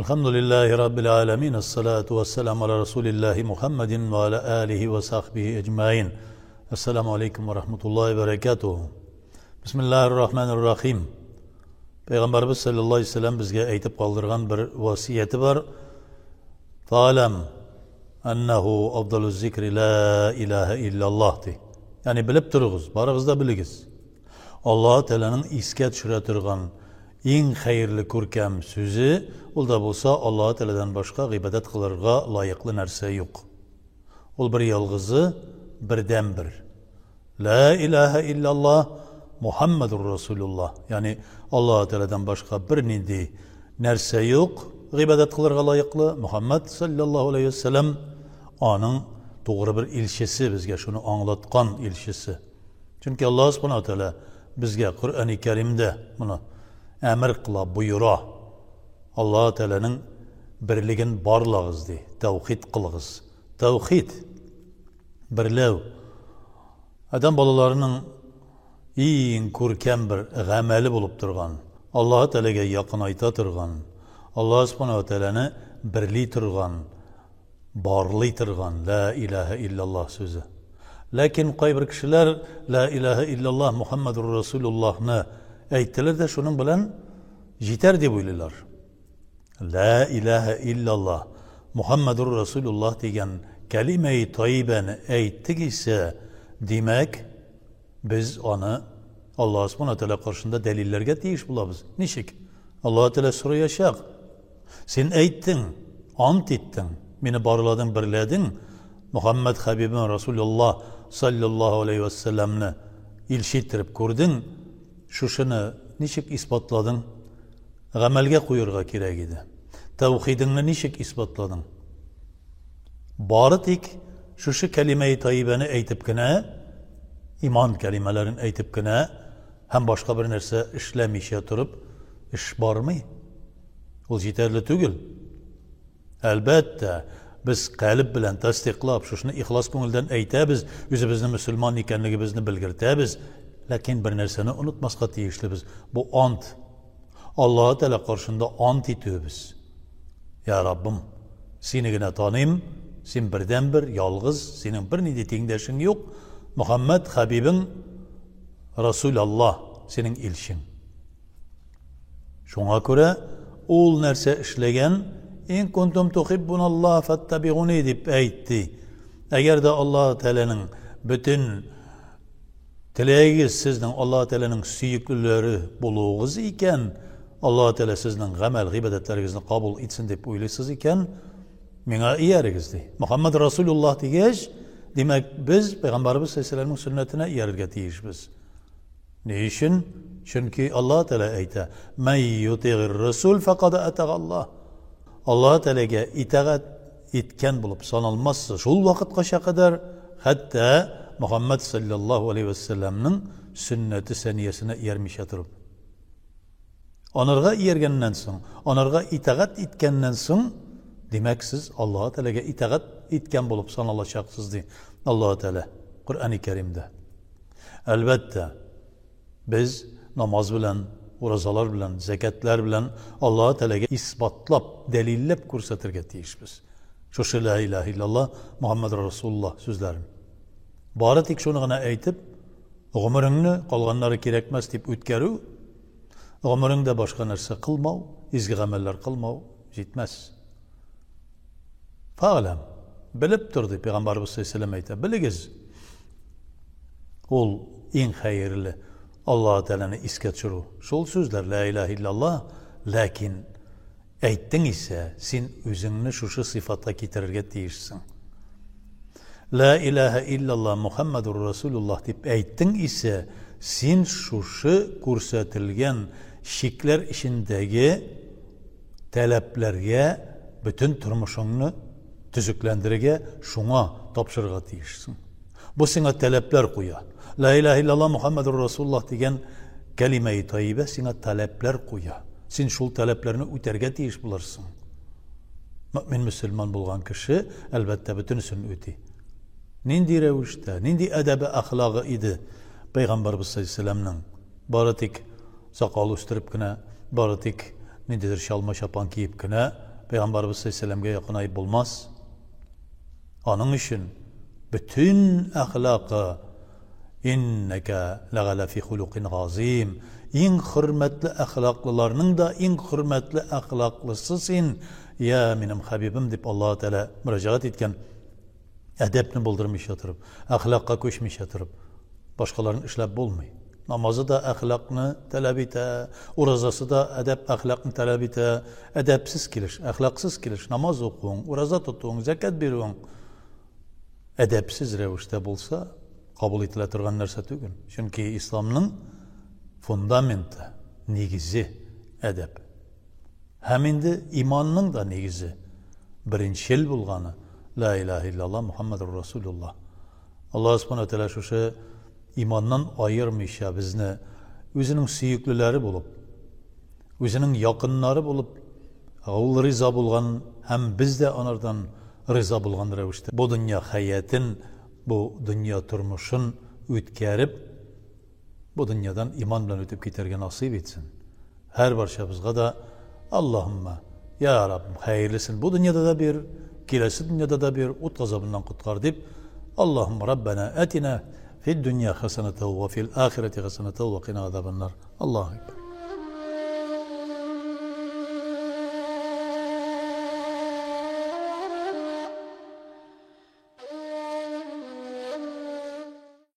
الحمد لله رب العالمين الصلاة والسلام على رسول الله محمد وعلى آله وصحبه أجمعين السلام عليكم ورحمة الله وبركاته بسم الله الرحمن الرحيم Peygamberimiz sallallahu aleyhi ve sellem bizge aytib kaldırgan bir vasiyeti var. Fa'lam ennehu afdalu zikri la ilahe illallah de. Yani bilip duruguz, barıgızda biligiz. Allah Teala'nın isket şüretirgan en hayırlı kurkem sözü, ol da bolsa Allah Teala'dan başka ibadet kılırga layıklı nerse yok. Ol bir yalgızı, birden bir. La ilahe illallah Muhammedur Resulullah. Yani Allah Teala'dan başka bir nidi nerse yok. İbadet kılırga layıklı Muhammed sallallahu aleyhi ve sellem onun doğru bir ilşesi bizge şunu anlatkan ilşesi. Çünkü Allah subhanahu teala bizge Kur'an-ı Kerim'de bunu emir kıla buyura. Allah Teala'nın birligin barlağız de. Tevhid kılığız. Tevhid birlev. Adam balalarının en kurken bir gameli bulup durgan. Allah Teala'ga yakın ayta turgan. Allah subhanahu teala'nı birli turgan. Barlı turgan. La ilahe illallah sözü. Lakin qaybir kişiler la ilahe illallah Muhammedur Resulullah'ını ayttiler de şunun bilen yeter diye buyurlar. La ilahe illallah Muhammedur Resulullah degen kelime-i tayyibeni ayttık ise demek biz onu Allah subhanahu teala karşısında delillerge deyiş bulabız. Nişik? Allah Teala soruya şak. Sen ayttın, ant ettin, beni barladın, birledin. Muhammed Habibin Resulullah sallallahu aleyhi ve sellem'ni ilşittirip kurdun. Şuşunu nişik ispatladın? Gamelge koyurga kirek idi. Tevhidini nişik ispatladın? Barıtik şuşu kelime-i tayyibeni aytıp kine, iman kelimelerin aytıp kine, hem başka bir nerse işlemişe turup, iş var mı? O yeterli tügül. Elbette biz kalip bilen tasdiqlab, şuşunu ihlas konuilden aytabiz, özümüzni Müslüman ekanligimizni bilgirtabiz. Lakin bir nerseni unutmasqa tiyişli biz. Bu ant. Allah Teala karşında ant etiyoruz. Ya Rabbim, seni gine tanıyım, sen birden bir, yalgız, senin bir nidi tengdeşin yok. Muhammed Habibin Resulullah, senin ilşin. Şuna göre, ol nerse işlegen, in kuntum tuhibbunallah fattabi'uni deyip aytti. Eğer de Allah Teala'nın bütün dileğiniz sizden Allah Teala'nın süyüklüleri buluğunuz iken, Allah Teala sizden gamel ibadetlerinizi kabul etsin deyip uyluysuz iken, mena iyerigizdi. Muhammed Resulullah diyeş, demek biz Peygamberimiz sallallahu aleyhi ve sellem'in sünnetine iyerge tiyişmiz. Ne için? Çünkü Allah Teala ayta, men yuti'ir Resul fekad ata'allah. Allah Teala'ga itaat etken bulup sanılmazsa şul vakitgacha kadar hatta Muhammed sallallahu aleyhi ve sellem'nin sünneti seniyesine yermiş yatırıp. Onarga yergenden soň, onarga itaat etkenden soň demek siz Allah Teala'ga itaat etken bulup sanılacaksınız diye Allah Teala Kur'an-ı Kerim'de. Elbette biz namaz bilen, urazalar bilen, zekatlar bilen Allah Teala'ga isbatlap, delillep kursatirge tiyişmiz. Şu la ilahe illallah Muhammed Resulullah sözlerini. Bari tek şunu gana aytip, ömrüngni kalganları kerekmez deyip ötkerü, ömrüngde başka nerse kılmav, izgi gameller kılmav, yetmez. Fa'lam, bilip durdu Peygamberimiz sallallahu aleyhi ve sellem ayta, biligiz. Ol en hayırlı Allah Teala'nı isket şuru. Şol sözler la ilahe illallah, lakin ayttin ise sen özüngni şuşu sıfatla getirirge tiyişsin. La ilahe illallah Muhammedur Resulullah deyip ayttin ise sen şuşu kursatilgen şikler işindeki taleplerge bütün turmuşunu tüzüklendirge şuna tapşırga tiyişsin. Bu sana talepler koya. La ilahe illallah Muhammedur Resulullah degen kelime-i tayyibe sana talepler koya. Sen şul taleplerini öterge tiyiş bularsın. Mümin Müslüman bulgan kişi elbette bütünsün öti. Nindi revişte, nindi edebi ahlakı idi Peygamberimiz sallallahu aleyhi ve sellem'nin. Baratik sakal üstürüp kine, baratik Nedir şalma şapan giyip kine Peygamberimiz sallallahu aleyhi ve sellem'e yakın ayıp bulmaz. Onun için bütün ahlakı inneke legale fi hulukin gazim. En hürmetli ahlaklılarının da en hürmetli ahlaklısısın ya benim Habibim deyip Allah-u Teala müracaat etken edepni buldurmuş yatırıp, ahlakka koşmuş yatırıp, başkalarının işlep bulmuyor. Namazı da ahlakını talep ete, urazası da edep ahlakını talep ete, edepsiz kiliş, ahlaksız kiliş, namaz okuyun, uraza tutun, zekat verin. Edepsiz revişte bulsa, kabul ediletirgen nerse tügün. Çünkü İslam'ın fundamenti, negizi edep. Heminde imanının da negizi, birinçil bulganı, La ilahe illallah Muhammedur Resulullah. Allah subhanahu wa ta'ala şu imandan ayırmış ya bizni, özünün süyüklüleri bulup, özünün yakınları bulup, ol rıza bulgan, hem biz de onlardan rıza bulgan revişte. Bu dünya hayatın, bu dünya turmuşun ütkərib, bu dünyadan iman bilen ötüp giderge nasip etsin. Her barşabızga da Allahümme, Ya Rabbim hayırlısın. Bu dünyada da bir, gelesi dünyada da bir ut gazabından kutkar deyip, Allahümme Rabbena etina fid dünya hasenetehu ve fil ahireti hasenetehu ve qina azabennar. Allah'a ekber.